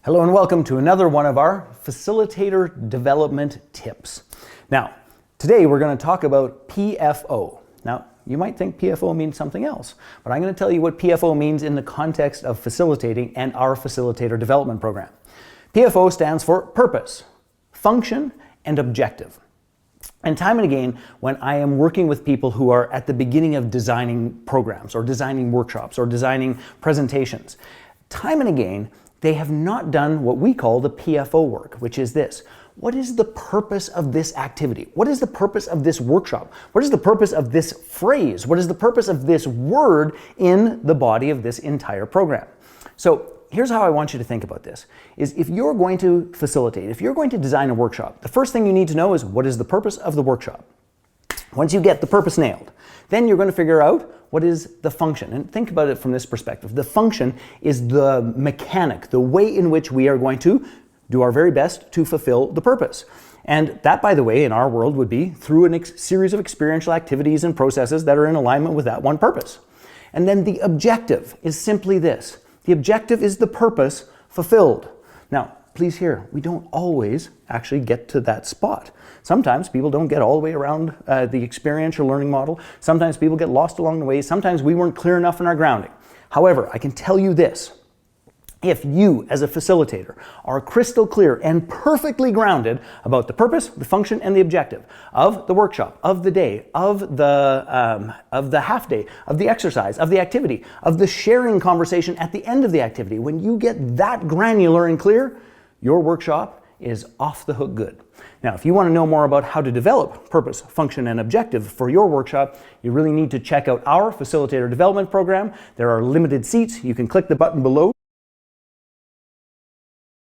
Hello and welcome to another one of our facilitator development tips. Now, today we're going to talk about PFO. Now, you might think PFO means something else, but I'm going to tell you what PFO means in the context of facilitating and our facilitator development program. PFO stands for purpose, function, and objective. And time and again, when I am working with people who are at the beginning of designing programs or designing workshops or designing presentations, time and again, they have not done what we call the PFO work, which is this. What is the purpose of this activity? What is the purpose of this workshop? What is the purpose of this phrase? What is the purpose of this word in the body of this entire program? So here's how I want you to think about this, is if you're going to facilitate, if you're going to design a workshop, the first thing you need to know is what is the purpose of the workshop. Once you get the purpose nailed, then you're going to figure out what is the function. And think about it from this perspective. The function is the mechanic, the way in which we are going to do our very best to fulfill the purpose. And that, by the way, in our world would be through a series of experiential activities and processes that are in alignment with that one purpose. And then the objective is simply this. The objective is the purpose fulfilled. Now, please hear, we don't always actually get to that spot. Sometimes people don't get all the way around the experiential learning model. Sometimes people get lost along the way. Sometimes we weren't clear enough in our grounding. However, I can tell you this. If you, as a facilitator, are crystal clear and perfectly grounded about the purpose, the function, and the objective of the workshop, of the day, of the half day, of the exercise, of the activity, of the sharing conversation at the end of the activity, when you get that granular and clear, your workshop is off the hook good. Now, if you want to know more about how to develop purpose, function, and objective for your workshop, you really need to check out our facilitator development program. There are limited seats. You can click the button below